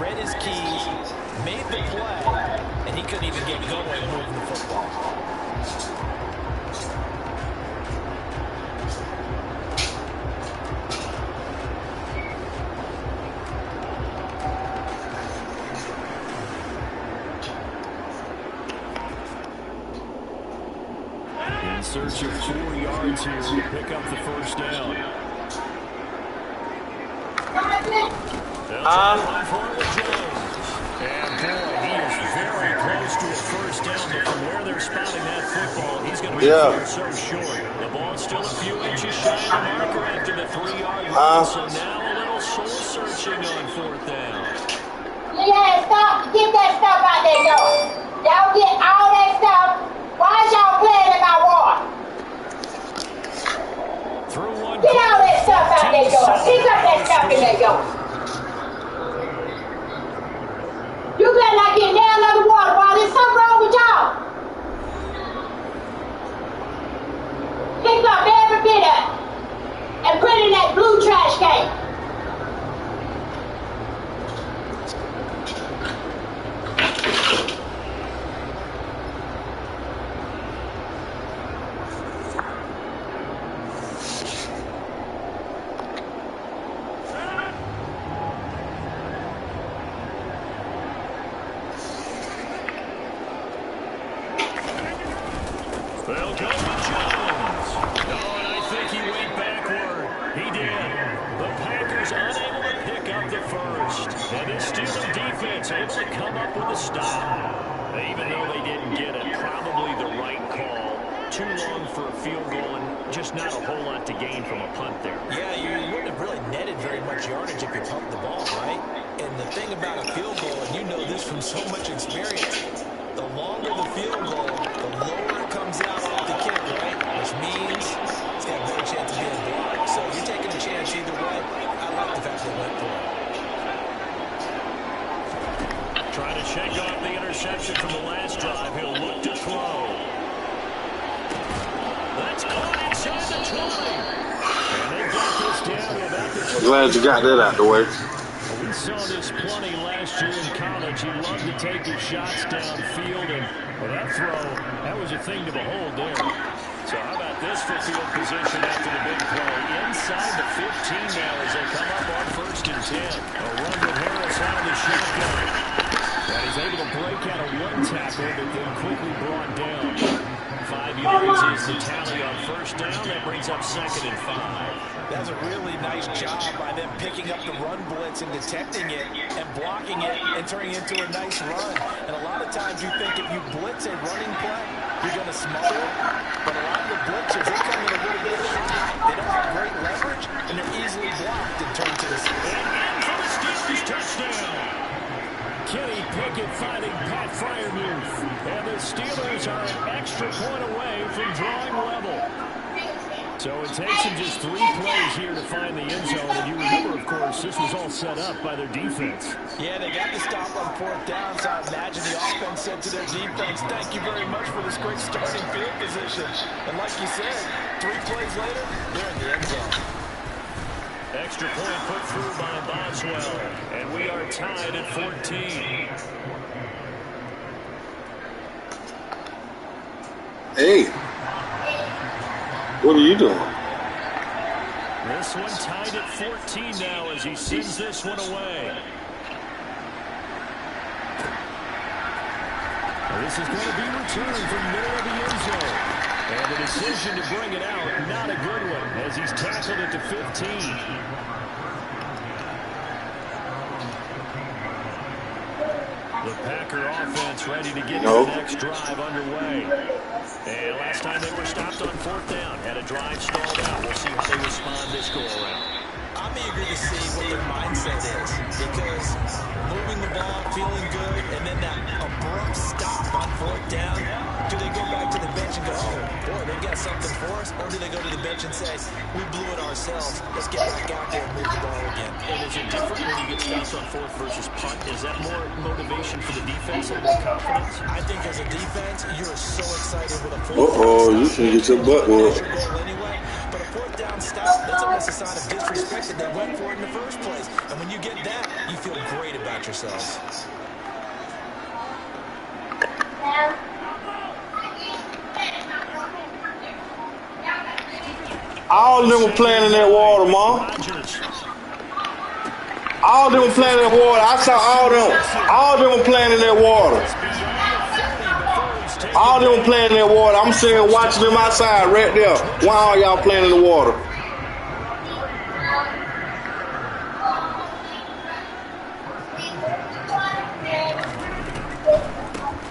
read his keys, made the play, and he couldn't even get going moving the football. In search of 4 yards here to pick up the first down. They'll try to run for it with Jones. And boy, he is very close to a first down, but from where they're spotting that football, he's going to be so short. The ball's still a few inches shy of the marker after the 3-yard run, so now a little soul searching on 4th down. Yeah, stop. Get that stuff out there, y'all. Y'all get all that stuff. Why is y'all playing in my ward? Through one. Get all that stuff out there, y'all. Pick up that stuff in there, y'all. You better not get nailed on the water, boy. There's something wrong with y'all. Pick up every bit of it and put it in that blue trash can. They'll go with Jones. Oh, and I think he went backward. He did. The Packers unable to pick up the first. And this Steelers defense able to come up with a stop. Even though they didn't get it, probably the right call. Too long for a field goal and just not a whole lot to gain from a punt there. Yeah, you wouldn't have really netted very much yardage if you pumped the ball, right? And the thing about a field goal, and you know this from so much experience, the longer the field goal, the lower it comes out off the kick, right? Which means it's got a better chance of being blocked. So you're taking a chance either way. I like the fact they went for it. Trying to shake off the interception from the last drive. He'll look to throw. That's caught inside the 20. And they got this down to about the 20. Glad you got that out the way. We saw this plenty last year in college. He loved to take his shots downfield, and with that throw, that was a thing to behold there. So how about this for field position after the big play? Inside the 15 now as they come up on 1st and 10. A run with Harris out of the shotgun. And he's able to break out a one tackle, but then quickly brought down. 5 yards is the tally on 1st down. That brings up 2nd and 5. That's a really nice job by them picking up the run blitz and detecting it and blocking it and turning it into a nice run. And a lot of times you think if you blitz a running play, you're going to smother it. But a lot of the blitzers, they come in a little bit high. They don't have great leverage, and they're easily blocked and turned to the side. And for the Steelers touchdown. Kenny Pickett finding Pat Freiermuth. And the Steelers are an extra point away from drawing level. So it takes them just 3 plays here to find the end zone. And you remember, of course, this was all set up by their defense. Yeah, they got the stop on 4th down, so I imagine the offense said to their defense, thank you very much for this great starting field position. And like you said, 3 plays later, they're in the end zone. Extra point put through by Boswell. And we are tied at 14. Hey. What are you doing? This one tied at 14 now as he sends this one away. Now this is going to be returned from the middle of the end zone. And the decision to bring it out, not a good one, as he's tackled it to 15. The Packer offense ready to get the next drive underway. And last time they were stopped on 4th down, had a drive stalled out. We'll see how they respond this go-around. I'm eager to see what their mindset is, because moving the ball, feeling good, and then that abrupt stop on 4th down, do they go back to the bench and go, oh, boy, they got something for us, or do they go to the bench and say, we blew it ourselves, let's get back out there and move the ball again? And is it different when you get stopped on 4th versus punt? Is that more motivation for the defense and more confidence? I think as a defense, you're so excited with a 4th you can get your butt whooped. anyway, but a 4th down missed out, that's almost a sign of disrespect that they went for it in the first place. And when you get that, you feel great about yourselves. All of them were playing in that water, Mom. All of them were playing in that water. I saw all of them. All of them were playing in that water. All of them were playing in that water. I'm sitting here watching them outside right there. Why are y'all playing in the water?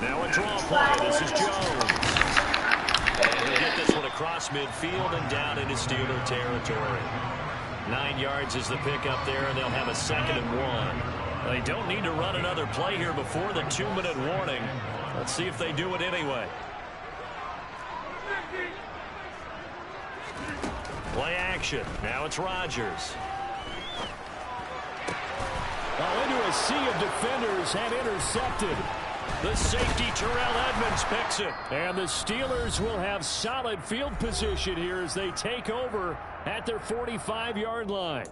Now a draw play. This is Jones. And he'll get this one across midfield and down into Steeler territory. 9 yards is the pickup there, and they'll have a 2nd and 1. They don't need to run another play here before the 2-minute warning. Let's see if they do it anyway. Play action. Now it's Rodgers. Into a sea of defenders and intercepted. The safety, Terrell Edmonds, picks it. And the Steelers will have solid field position here as they take over at their 45-yard line.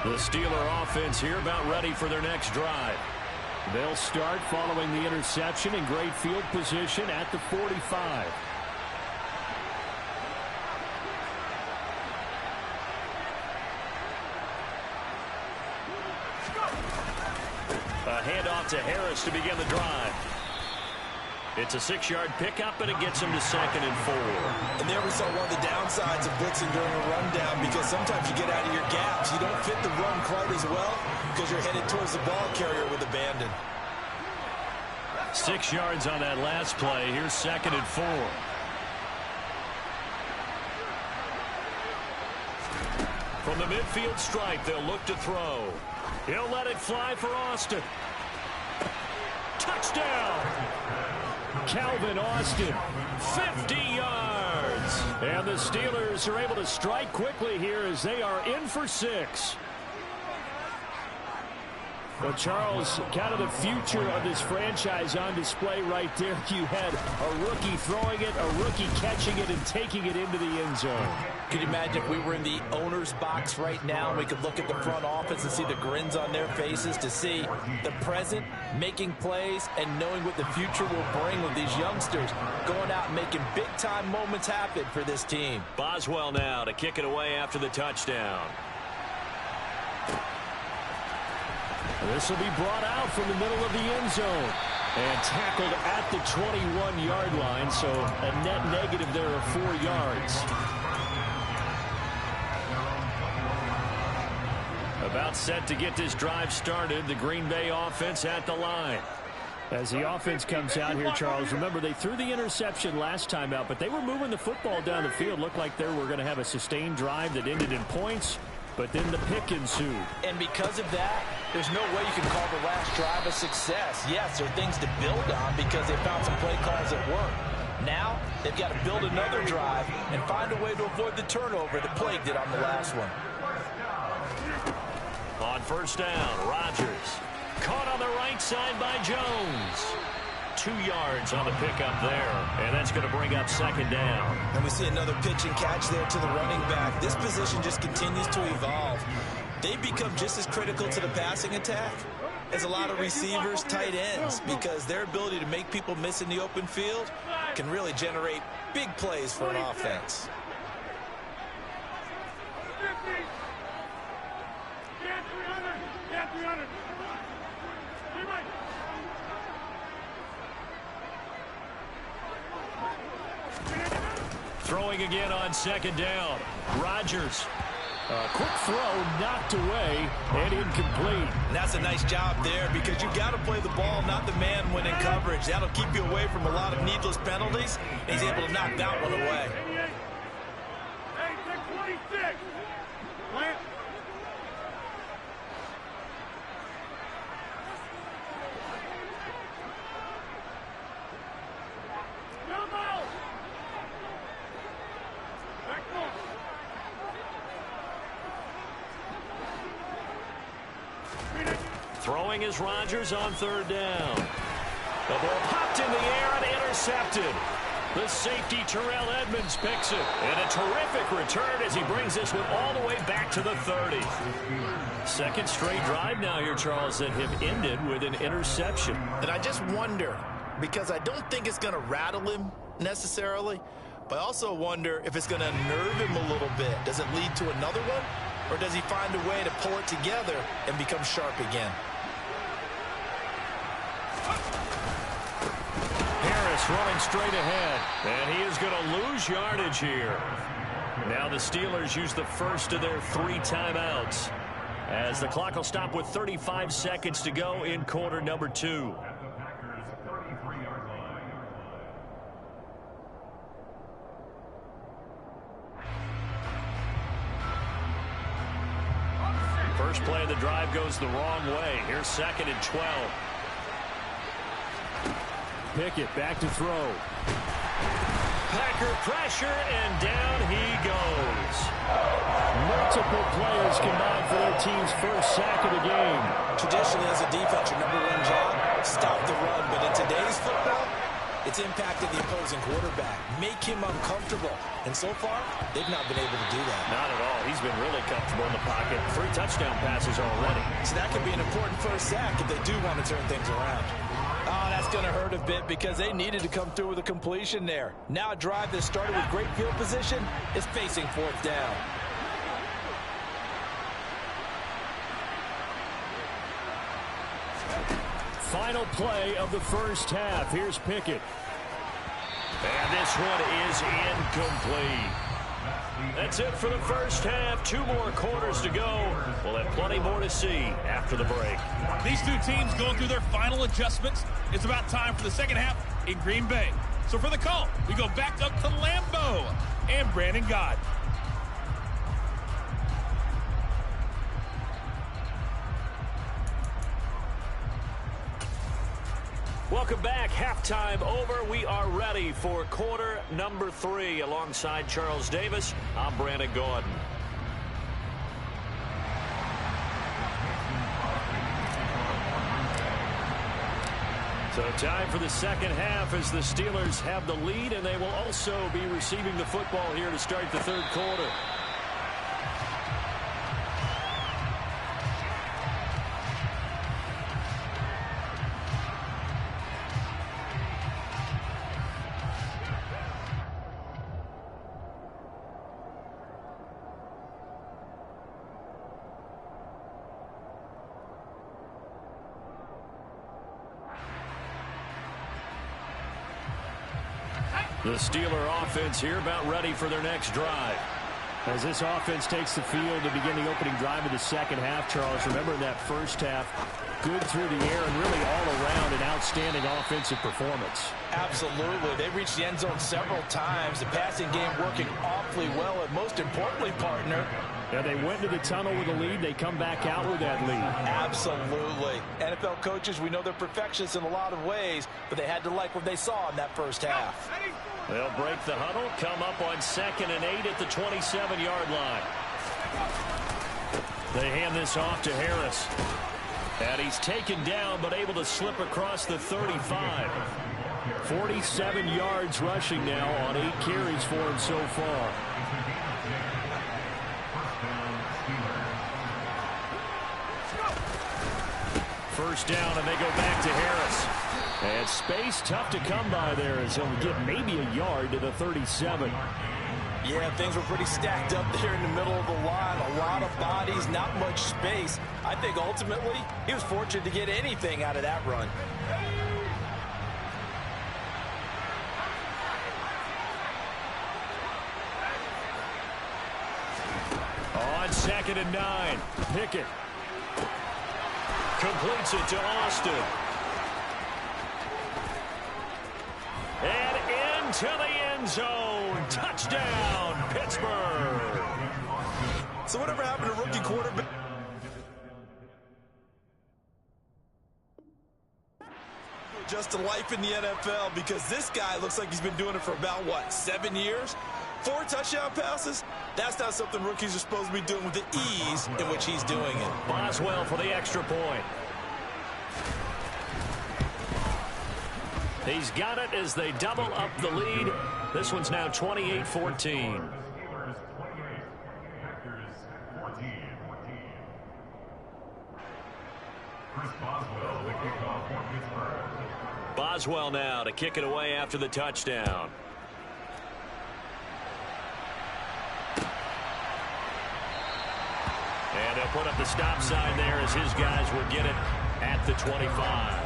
The Steeler offense here about ready for their next drive. They'll start following the interception in great field position at the 45. A handoff to Harris to begin the drive. It's a 6-yard pickup, and it gets him to 2nd and 4. And there we saw one of the downsides of blitzing during a rundown, because sometimes you get out of your gaps. You don't fit the run quite as well because you're headed towards the ball carrier with abandon. 6 yards on that last play. Here's 2nd and 4. From the midfield stripe, they'll look to throw. He'll let it fly for Austin. Touchdown! Calvin Austin, 50 yards. And the Steelers are able to strike quickly here as they are in for 6. Well, Charles, kind of the future of this franchise on display right there. You had a rookie throwing it, a rookie catching it, and taking it into the end zone. Could you imagine if we were in the owner's box right now and we could look at the front office and see the grins on their faces, to see the present making plays and knowing what the future will bring with these youngsters going out and making big-time moments happen for this team. Boswell now to kick it away after the touchdown. This will be brought out from the middle of the end zone and tackled at the 21-yard line, so a net negative there of 4 yards. About set to get this drive started, the Green Bay offense at the line. As the offense comes out here, Charles, remember they threw the interception last time out, but they were moving the football down the field. Looked like they were going to have a sustained drive that ended in points, but then the pick ensued. And because of that, there's no way you can call the last drive a success. Yes, there are things to build on because they found some play calls that work. Now, they've got to build another drive and find a way to avoid the turnover that plagued it on the last one. On first down, Rodgers. Caught on the right side by Jones. 2 yards on the pickup there, and that's going to bring up 2nd down. And we see another pitch and catch there to the running back. This position just continues to evolve. They become just as critical to the passing attack as a lot of receivers, tight ends, because their ability to make people miss in the open field can really generate big plays for an offense. Throwing again on 2nd down. Rodgers. A quick throw knocked away and incomplete. And that's a nice job there because you've got to play the ball, not the man when in coverage. That'll keep you away from a lot of needless penalties. He's able to knock that one away. Throwing is Rodgers on third down. The ball popped in the air and intercepted. The safety, Terrell Edmonds, picks it. And a terrific return as he brings this one all the way back to the 30. Second straight drive now here, Charles, that have ended with an interception. And I just wonder, because I don't think it's going to rattle him necessarily, but I also wonder if it's going to unnerve him a little bit. Does it lead to another one? Or does he find a way to pull it together and become sharp again? Harris running straight ahead, and he is going to lose yardage here. Now the Steelers use the first of their 3 timeouts, as the clock will stop with 35 seconds to go in quarter number 2. First play of the drive goes the wrong way. Here's 2nd and 12. Pickett back to throw. Packer pressure, and down he goes. Multiple players combined for their team's first sack of the game. Traditionally, as a defense, your number one job, stop the run. But in today's football, it's impacted the opposing quarterback. Make him uncomfortable. And so far, they've not been able to do that. Not at all. He's been really comfortable in the pocket. 3 touchdown passes already. So that could be an important first sack if they do want to turn things around. Oh, that's going to hurt a bit because they needed to come through with a completion there. Now a drive that started with great field position is facing 4th down. Final play of the first half. Here's Pickett. And this one is incomplete. That's it for the first half. 2 more quarters to go. We'll have plenty more to see after the break. These 2 teams going through their final adjustments. It's about time for the second half in Green Bay. So for the call, we go back up to Lambeau and Brandon Gott. Welcome back. Halftime over. We are ready for quarter number 3. Alongside Charles Davis, I'm Brandon Gordon. So time for the second half as the Steelers have the lead, and they will also be receiving the football here to start the third quarter. The Steeler offense here about ready for their next drive. As this offense takes the field to begin the opening drive of the second half, Charles, remember in that first half, good through the air and really all around an outstanding offensive performance. Absolutely. They reached the end zone several times. The passing game working awfully well, and most importantly, partner, yeah, they went to the tunnel with a lead. They come back out with that lead. Absolutely. NFL coaches, we know they're perfectionists in a lot of ways, but they had to like what they saw in that first half. They'll break the huddle, come up on 2nd and 8 at the 27-yard line. They hand this off to Harris. And he's taken down, but able to slip across the 35. 47 yards rushing now on 8 carries for him so far. First down, and they go back to Harris. And space tough to come by there as he'll get maybe a yard to the 37. Yeah, things were pretty stacked up there in the middle of the line. A lot of bodies, not much space. I think ultimately he was fortunate to get anything out of that run. On 2nd and 9, Pickett completes it to Austin. And into the end zone. Touchdown, Pittsburgh. So whatever happened to rookie quarterback? Just to life in the NFL, because this guy looks like he's been doing it for about, what, 7 years? 4 touchdown passes? That's not something rookies are supposed to be doing with the ease in which he's doing it. Boswell for the extra point. He's got it as they double up the lead. This one's now 28-14. Boswell now to kick it away after the touchdown. And they'll put up the stop sign there as his guys will get it at the 25.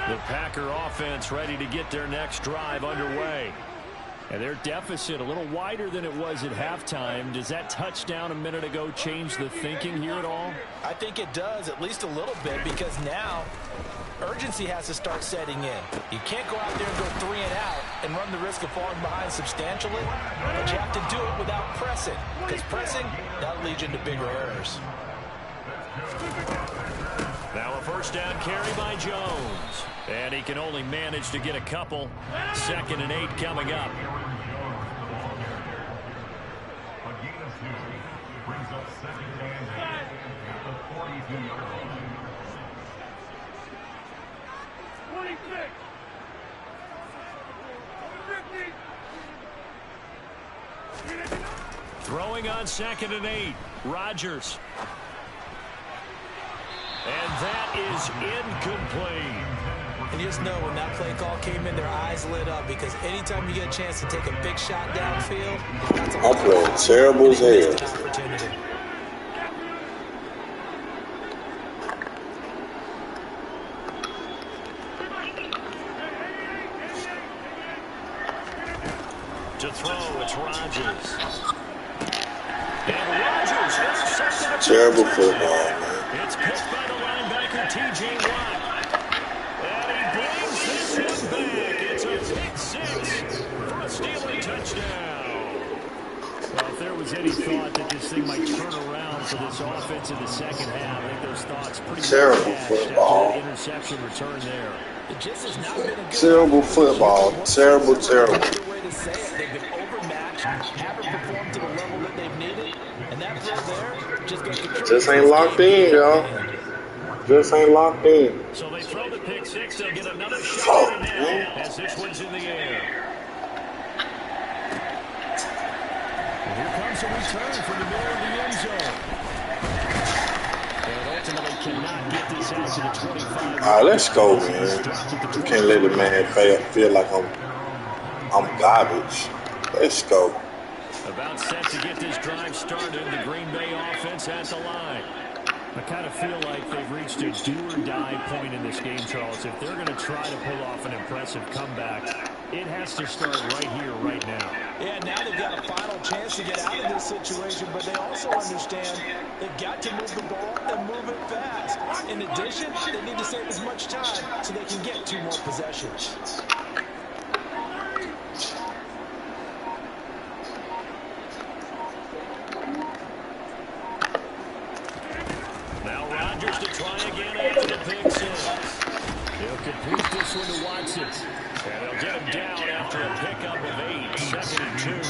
The Packer offense ready to get their next drive underway. And their deficit a little wider than it was at halftime. Does that touchdown a minute ago change the thinking here at all? I think it does, at least a little bit, because now urgency has to start setting in. You can't go out there and go 3 and out and run the risk of falling behind substantially, but you have to do it without pressing, because pressing, that'll lead you into bigger errors. Now a first down carry by Jones. And he can only manage to get a couple. 2nd and 8 coming up. Throwing on 2nd and 8. Rodgers. And that is incomplete. And you just know when that play call came in, their eyes lit up, because anytime you get a chance to take a big shot downfield, that's a I'm playing terrible as hell. opportunity. To throw, it's Rodgers. And Rodgers intercepted. Terrible football, man. It's picked by the linebacker, T.J. Watt. And he brings this one back. It's a pick 6 for a Steeler touchdown. Well, if there was any thought that this thing might turn around for this offense in the second half, I think those thoughts pretty Terrible much football. after that interception return there. It just has not been a good Terrible football. Terrible, terrible. Another way to say it, they've been overmatched, haven't performed to the level that they've needed, and that throw there just goes to Just ain't locked in, y'all. Just ain't locked in. So they throw the pick 6. They'll get another shot at it now as this one's in the air. And here comes a return from the middle of the end zone. And ultimately cannot get this out to the 25. All right, let's go, man. You can't let the man feel like I'm garbage. Let's go. About set to get this drive started. The Green Bay offense at the line. I kind of feel like they've reached a do-or-die point in this game, Charles. If they're going to try to pull off an impressive comeback, it has to start right here, right now. Yeah, now they've got a final chance to get out of this situation, but they also understand they've got to move the ball and move it fast. In addition, they need to save as much time so they can get 2 more possessions. Now Rodgers to try again after the pick 6. He'll complete this one to Watson. And they'll get him down after a pickup of 8. 2nd and 2.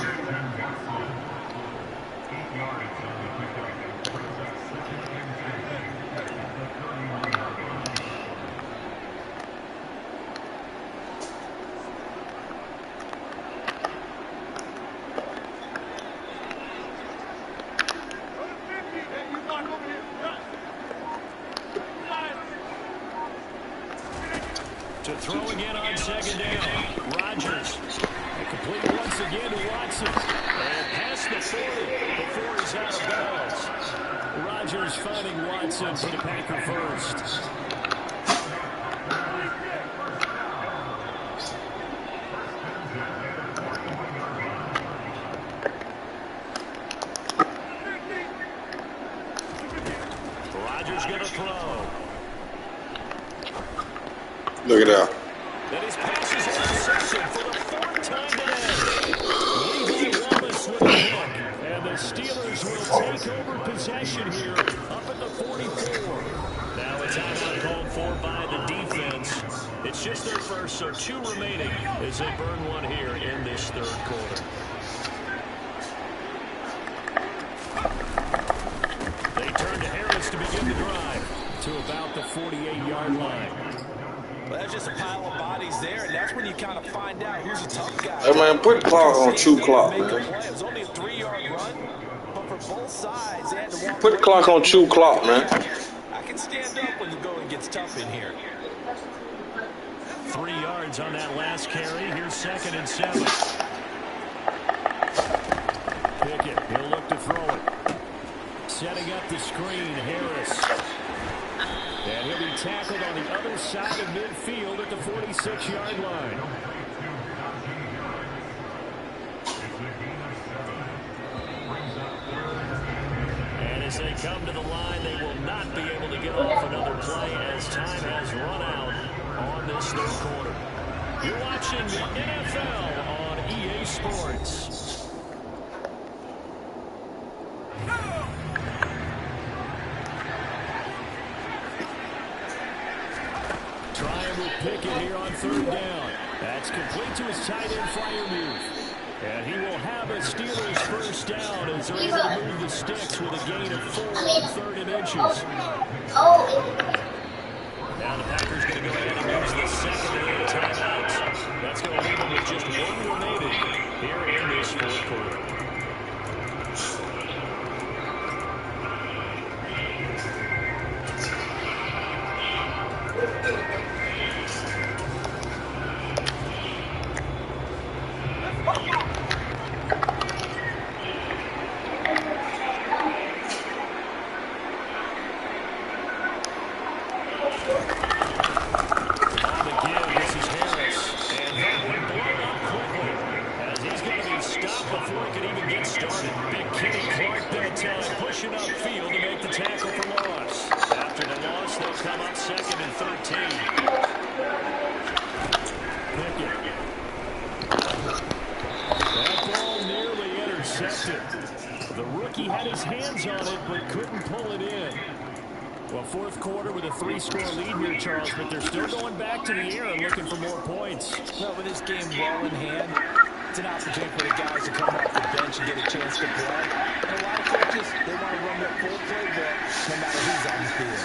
To throw again on 2nd down. Rodgers. Complete once again to Watson. And past the 40 before he's out of bounds. Rodgers finding Watson for the Packer first. Rodgers going to throw. Look at that. And his pass is interception for the 4th time today. Levi Wallace with a hook. And the Steelers will take over possession here up at the 44. Now a timeout called for by the defense. It's just their first, so 2 remaining as they burn one here in this 3rd quarter. They about the 48-yard line. Well, that's just a pile of bodies there, and that's when you kind of find out who's a tough guy. Hey, man, put the clock on 2 o'clock, man. It was only a 3-yard run, but for both sides, they had to walk. Put the clock on 2 o'clock, man. I can stand up when the going gets tough in here. 3 yards on that last carry. Here's 2nd and 7. Pickett, he'll look to throw it. Setting up the screen, Harris. And he'll be tackled on the other side of midfield at the 46-yard line. And as they come to the line, they will not be able to get off another play as time has run out on this 3rd quarter. You're watching the NFL on EA Sports. Pickett here on 3rd down. That's complete to his tight end Freiermuth. And he will have a Steelers 1st down as they're able to move the sticks with a gain of 4 on 3rd and inches. Now the Packers going to go ahead and use the 2nd and 8 timeouts. That's going to leave them with just 1 remaining here in this 4th quarter. The rookie had his hands on it, but couldn't pull it in. Well, 4th quarter with a 3-score lead here, Charles, but they're still going back to the air and looking for more points. No, with this game well in hand, it's an opportunity for the guys to come off the bench and get a chance to play. And a lot of coaches, they want to run their full playbook no matter who's on the field.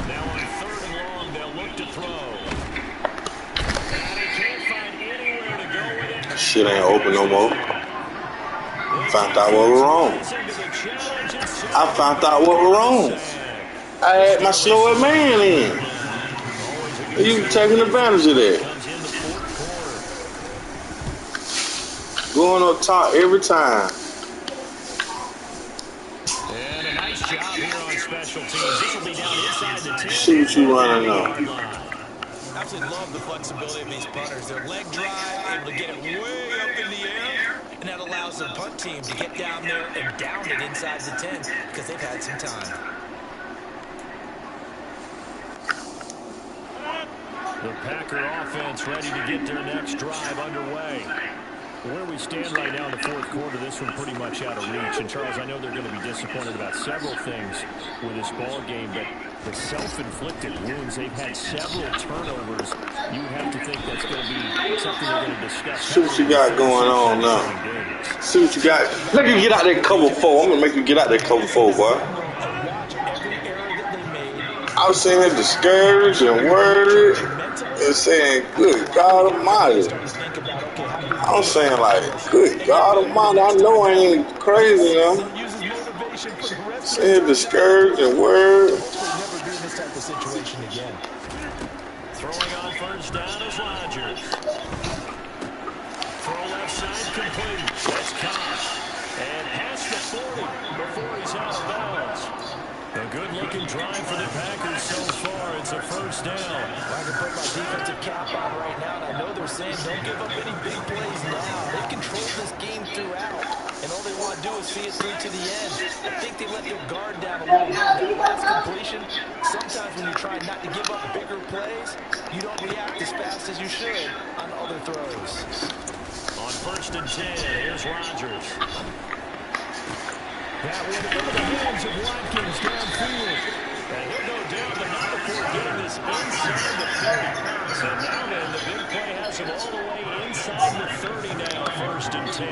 Now on 3rd and long, they'll look to throw. And they can't find anywhere to go with it. Shit ain't open no more. Found out what was wrong. I found out what was wrong. I had my slower man in. You taking advantage of that. Going up top every time. And a nice job here on special teams. This will be down inside the 10. See what you running now. Absolutely love the flexibility of these punters. Their leg drive, able to get it way up in the air, and that allows the punt team to get down there and down it inside the 10 because they've had some time. The Packer offense ready to get their next drive underway. Where we stand right now in the 4th quarter, this one pretty much out of reach. And, Charles, I know they're going to be disappointed about several things with this ball game, but the self-inflicted wounds, they've had several turnovers. You would have to think that's going to be something they're going to discuss. See what you got going on now. See what you got. Let you get out there cover 4. I'm going to make you get out there cover 4, boy. I was saying it discouraged and worried and saying, good God Almighty. I'm saying, like, good God Almighty, I know I ain't crazy now. Saying discouraged and worried. Throwing on 1st down is Rodgers. Throw left side complete. That's caught. And past the 40 before he's out of bounds. A good-looking drive for the Packers so far. It's a 1st down. I can put my defensive cap on right now, and I know they're saying don't give up any big plays now. They've controlled this game throughout, and all they want to do is see it through to the end. I think they let their guard down a little bit. That last completion, sometimes when you try not to give up bigger plays, you don't react as fast as you should on other throws. On 1st and 10, here's Rodgers. That will go to the hands of Watkins downfield. And he'll go down, but not before getting this inside the 30. So now then, the big play has him all the way inside the 30 now, 1st and 10.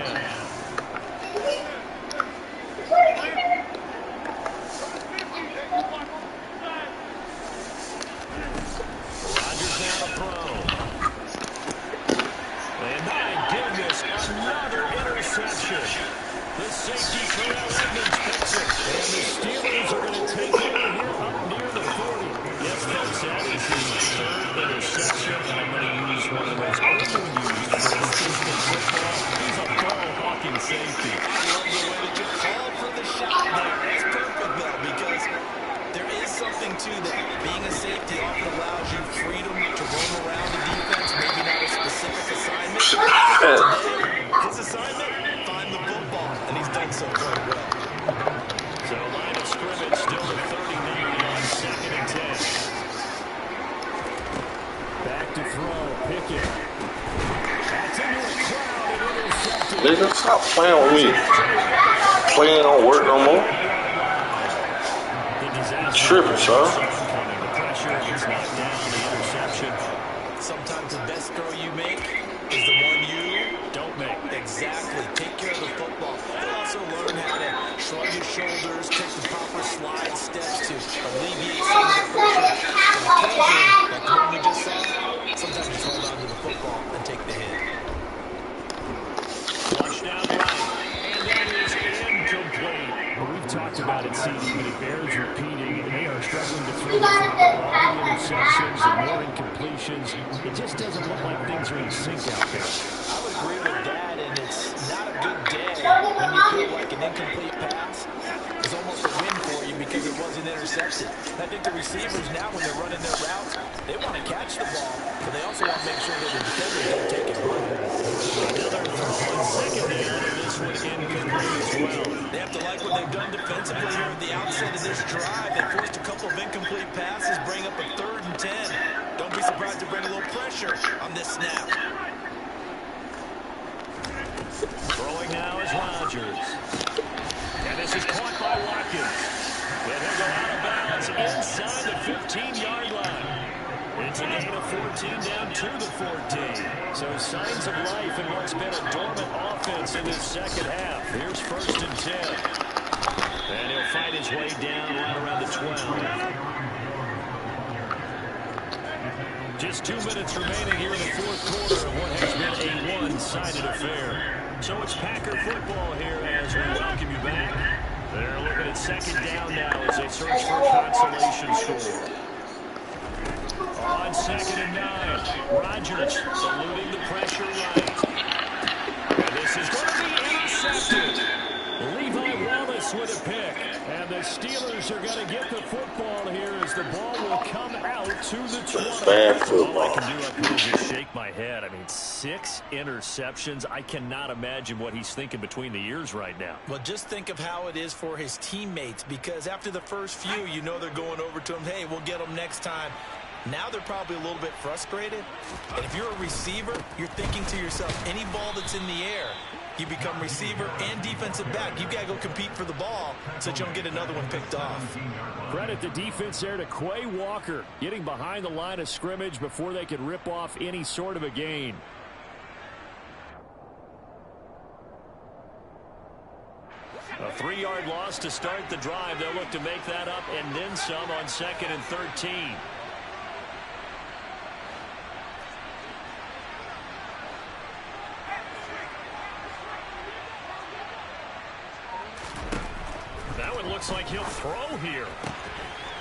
Rodgers now to throw. And my goodness, another interception. The safety Terrell Edmonds picks it. And the Steelers are going to take over here up near the 40. Yes, folks, that is his 3rd interception. And I'm going to use one of those overused phrases in football. He's a ball-hawking safety. I love the way that you called for the shot there. That's perfect, though, because there is something to that. Being a safety often allows you freedom to roam around the defense, maybe not a specific assignment. Today, his assignment, find the football, and he's done so quite well. So line of scrimmage still at 39 on 2nd and 10. Back to throw, Pickett. That's into a crowd and intercepted. Nigga, stop playing with me. Playing don't work no more. Tripping, son. The pressure is knocked down, the interception. Sometimes the best throw you make is the one you don't make. Exactly. Take care of the football. But also learn how to shrug your shoulders, take the proper slide steps to alleviate some of the pressure. And occasionally, like the one we just saw, sometimes just hold on to the football and take the hit. Flush down right. And that is incomplete. Well, we've talked about it, CD, but it bears repeating. They are struggling to throw the football. All the interceptions and more incompletions. It just doesn't look like things are in sync out there. I would agree with that, and it's not a good day when you feel like an incomplete pass is almost a win for you because it wasn't intercepted. I think the receivers now, when they're running their routes, they want to catch the ball, but they also want to make sure that the defenders don't take it home. Another throw on 2nd down, and this one incomplete as well. They have to like what they've done defensively here at the outset of this drive. They forced a couple of incomplete passes, bring up a 3rd and 10. Don't be surprised to bring a little pressure on this snap. Throwing now is Rodgers. And this is caught by Watkins. And he'll go out of bounds inside the 15-yard line. It's a gain of 14 down to the 14. So signs of life in what's been a dormant offense in this 2nd half. Here's 1st and 10. And he'll fight his way down right around the 12. Just 2 minutes remaining here in the 4th quarter of what has been a one-sided affair. So it's Packer football here as we welcome you back. They're looking at 2nd down now as they search for a consolation score. On 2nd and 9, Rodgers eluding the pressure right. And this is going to be intercepted. Levi Wallace with a pick. And the Steelers are going to get the football here as the ball will come out to the 20. Bad football. All I can do up here is just shake my head. I mean, 6 interceptions. I cannot imagine what he's thinking between the ears right now. Well, just think of how it is for his teammates, because after the first few, you know they're going over to him, hey, we'll get them next time. Now they're probably a little bit frustrated. And if you're a receiver, you're thinking to yourself, any ball that's in the air, you become receiver and defensive back. You've got to go compete for the ball so that you don't get another one picked off. Credit the defense there to Quay Walker, getting behind the line of scrimmage before they could rip off any sort of a gain. A 3-yard loss to start the drive. They'll look to make that up and then some on 2nd and 13. That one looks like he'll throw here.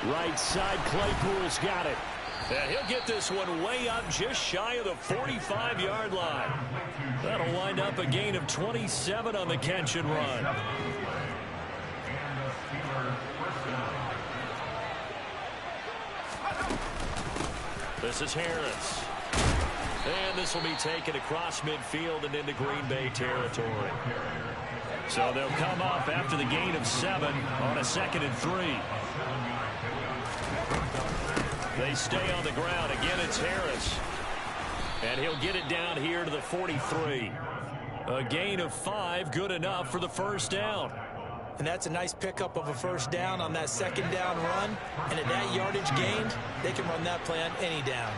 Right side, Claypool's got it. And he'll get this one way up just shy of the 45-yard line. That'll wind up a gain of 27 on the catch and run. This is Harris. And this will be taken across midfield and into Green Bay territory. So they'll come up after the gain of 7 on a 2nd and 3. They stay on the ground. Again, it's Harris. And he'll get it down here to the 43. A gain of 5, good enough for the first down. And that's a nice pickup of a first down on that second down run. And at that yardage gained, they can run that play on any down.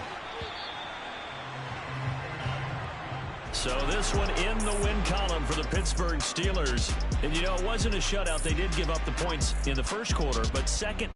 So this one in the win column for the Pittsburgh Steelers. And, you know, it wasn't a shutout. They did give up the points in the first quarter, but second